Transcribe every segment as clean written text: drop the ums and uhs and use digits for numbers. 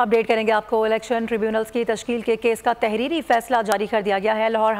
Update करेंगे आपको। Election tribunals की तश्कील के केस का तहरीरी फैसला जारी कर दिया गया है। लाहौर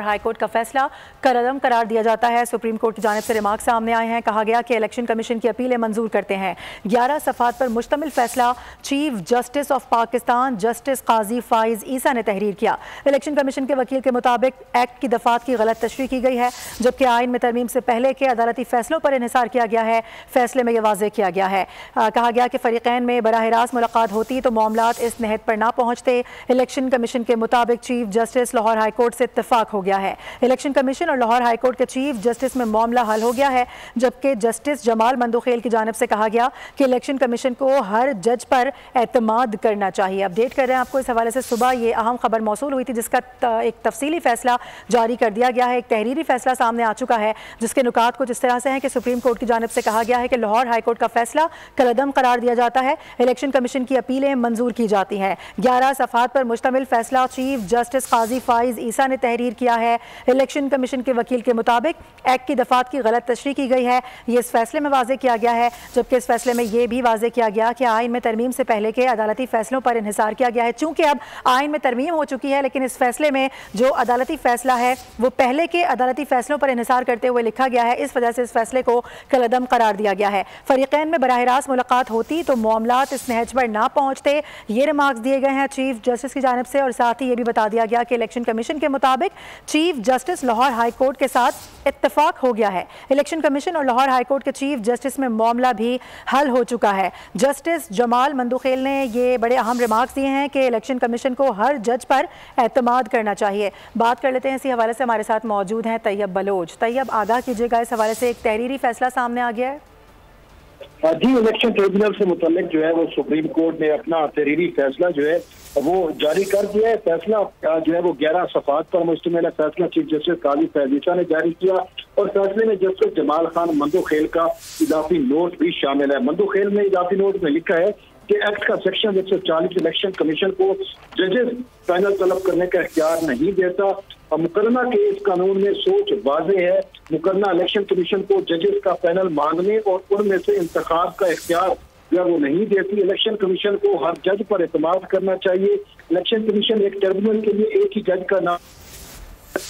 हाईकोर्ट का फैसला कलअदम करार दिया जाता है। सुप्रीम कोर्ट की जानिब से रिमार्क सामने आए हैं। कहा गया कि इलेक्शन कमीशन की अपीलें मंजूर करते हैं। 11 सफ़ात पर मुश्तमिल फैसला chief justice of Pakistan justice Qazi Faez Isa ने तहरीर किया। इलेक्शन कमीशन के वकील के मुताबिक एक्ट की दफात की गलत तशरीह की गई है, जबकि आइन में तरमीम से पहले के अदालती फैसलों पर इन्हिसार किया गया है। फैसले में यह वाज़ेह किया गया है। कहा गया कि फरीकैन में बराह रास्त मुलाकात होती तो मामलात इस नहज पर ना पहुंचते। इलेक्शन कमीशन के मुताबिक चीफ जस्टिस लाहौर हाईकोर्ट से इत्तेफाक हो गया है। इलेक्शन कमीशन और लाहौर हाईकोर्ट के चीफ जस्टिस में मामला हल हो गया है, जबकि जस्टिस जमाल मंदुखेल की जानिब से कहा गया कि इलेक्शन कमीशन को हर जज पर एतमाद करना चाहिए। अपडेट कर रहे हैं आपको इस हवाले से। सुबह ये अहम खबर मौसूल हुई थी जिसका एक तफसीली फैसला जारी कर दिया गया है। एक तहरीरी फैसला सामने आ चुका है जिसके नुकात कुछ इस तरह से हैं कि सुप्रीम कोर्ट की जानिब से कहा गया है कि लाहौर हाईकोर्ट का फैसला कलअदम करार दिया जाता है। इलेक्शन कमीशन की अपीलें मंजूर की जाती हैं। 11 सफ़ात पर मुश्तमिल फैसला चीफ जस्टिस काजी फाइज ईसा ने तहरीर किया है। इलेक्शन कमीशन के वकील के मुताबिक एक्ट की दफात की गलत तशरीह की गई है। ये इस फैसले में वाज़ेह किया गया है, जबकि इस फैसले में यह भी वाज़ेह किया गया कि आइन में तरमीम से पहले के अदालती फैसलों पर इन्हिसार किया गया है। चूंकि अब आइन में तरमीम हो चुकी है, लेकिन इस फैसले में जो अदालती फैसला है वो पहले के अदालती फैसलों पर इन्हिसार करते हुए लिखा गया है। इस वजह से इस फैसले को कलअदम करार दिया गया है। फरीकैन में बराह रास्त मुलाकात होती तो मामलात इस नहज पर ना पहुंचते। ये रिमार्क्स दिए गए हैं चीफ जस्टिस की जानिब से। और साथ ही ये भी बता दिया गया कि इलेक्शन कमीशन के मुताबिक चीफ जस्टिस लाहौर हाईकोर्ट के साथ इत्तेफाक हो गया है। इलेक्शन कमीशन और लाहौर हाईकोर्ट के चीफ जस्टिस में मामला भी हल हो चुका है। जस्टिस जमाल मंदुखेल ने ये बड़े अहम रिमार्क्स दिए हैं कि इलेक्शन कमीशन को हर जज पर एतमाद करना चाहिए। बात कर लेते हैं इसी हवाले से। हमारे साथ मौजूद हैं तैयब बलोच। तैयब, आगाह कीजिएगा, इस हवाले से एक तहरीरी फैसला सामने आ गया है। जी, इलेक्शन ट्रिब्यूनल से मुतल्लिक जो है वो सुप्रीम कोर्ट ने अपना तहरीरी फैसला जो है वो जारी कर दिया है। फैसला जो है वो 11 सफ़ात पर मुश्तमिल है। फैसला चीफ जस्टिस काजी फाइज ईसा ने जारी किया और फैसले में जस्टिस जमाल खान मंदुखेल का इजाफी नोट भी शामिल है। मंदुखेल ने इजाफी नोट में लिखा है कि एक्ट का सेक्शन 140 इलेक्शन कमीशन को जजेस पैनल तलब करने का इख्तियार नहीं देता और मुकर्रमा के इस कानून में सोच वाज़ेह है। मुकर्रमा इलेक्शन कमीशन को जजेस का पैनल मांगने और उनमें से इंतखाब का इख्तियार जो वो नहीं देती। इलेक्शन कमीशन को हर जज पर एतमाद करना चाहिए। इलेक्शन कमीशन एक ट्रिब्यूनल के लिए एक ही जज का नाम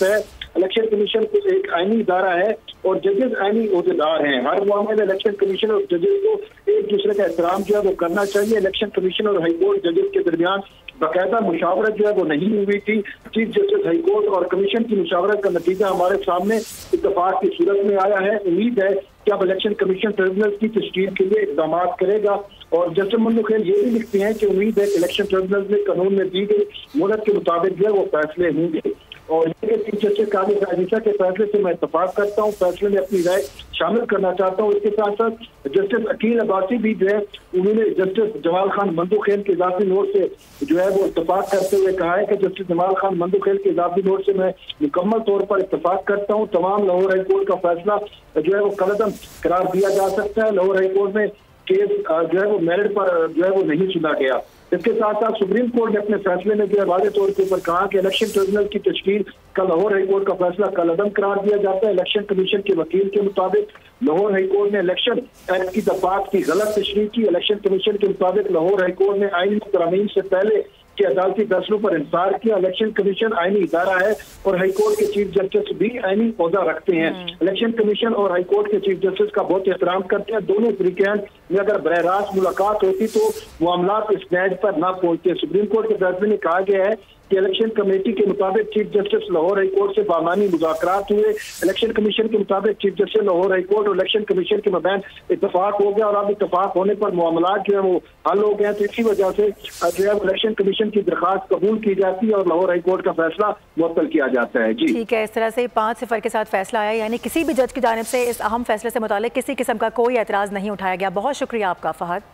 है। इलेक्शन कमीशन को एक आईनी इदारा है और जजेस आईनी ओहदेदार हैं। हर मामले में इलेक्शन कमीशन और जजेस को एक दूसरे का एहतराम जो है वो करना चाहिए। इलेक्शन कमीशन और हाईकोर्ट जजेस के दरमियान बाकायदा मुशावरत जो है वो नहीं हुई थी। चीफ जस्टिस हाईकोर्ट और कमीशन की मुशावरत का नतीजा हमारे सामने इत्तेफाक की सूरत में आया है। उम्मीद है कि अब इलेक्शन कमीशन ट्रिब्यूनल की तश्कील के लिए इक़दाम करेगा। और जस्टिस मंदुखेल ये भी लिखते हैं कि उम्मीद है कि इलेक्शन ट्रिब्यूनल में कानून में दी गई मुहलत के मुताबिक जो है वो फैसले होंगे। और चीफ जस्टिस काजी फाइज ईसा के फैसले से मैं इत्तेफाक करता हूँ। फैसले में अपनी राय शामिल करना चाहता हूँ। इसके साथ साथ जस्टिस अकील अब्बासी भी जो है उन्होंने जस्टिस जमाल खान मंदुखेल के इजाफी नोट से जो है वो इत्तेफाक करते हुए कहा है कि जस्टिस जमाल खान मंदुखेल के इजाफी नोट से मैं मुकम्मल तौर पर इत्तेफाक करता हूँ। तमाम लाहौर हाईकोर्ट का फैसला जो है वो कलअदम करार दिया जा सकता है। लाहौर हाईकोर्ट में केस जो है वो मेरिट पर जो है वो नहीं सुना गया। इसके साथ साथ सुप्रीम कोर्ट ने अपने फैसले में जो है वाज़ेह तौर के ऊपर कहा कि इलेक्शन ट्रिब्यूनल की तश्कील का लाहौर हाईकोर्ट का फैसला कलअदम करार दिया जाता है। इलेक्शन कमीशन के वकील के मुताबिक लाहौर हाईकोर्ट ने इलेक्शन एक्ट की दफात की गलत तशरीह की। इलेक्शन कमीशन के मुताबिक लाहौर हाईकोर्ट ने आईनी तरमीम से पहले के अदालती फैसलों पर इंसार किया। इलेक्शन कमीशन आईनी इदारा है और हाईकोर्ट के चीफ जस्टिस भी आईनी ओहदा रखते हैं। इलेक्शन कमीशन और हाईकोर्ट के चीफ जस्टिस का बहुत एहतराम करते हैं। दोनों तरीके में अगर बरह रास्त मुलाकात होती तो मामलात इस नहज पर ना पहुंचते। सुप्रीम कोर्ट के फैसले में कहा गया है कि इलेक्शन कमेटी के मुताबिक चीफ जस्टिस लाहौर हाईकोर्ट से बामानी मुज़ाकरात हुए। इलेक्शन कमीशन के मुताबिक चीफ जस्टिस लाहौर हाईकोर्ट और इलेक्शन कमीशन के मबैन इत्तेफाक हो गया और अब इत्तेफाक होने पर मामलात जो है वो हल हो गए। तो इसी वजह से जो है इलेक्शन कमीशन की दरखास्त कबूल की जाती है और लाहौर हाईकोर्ट का फैसला मुअत्तल किया जाता है। जी ठीक है, इस तरह से 5-0 के साथ फैसला आया, यानी किसी भी जज की जानिब से इस अहम फैसले से मुतालिक किसी किस्म का कोई एतराज़ नहीं उठाया गया। बहुत शुक्रिया आपका फहद।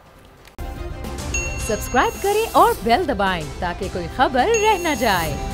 सब्सक्राइब करें और बेल दबाएं ताकि कोई खबर रह न जाए।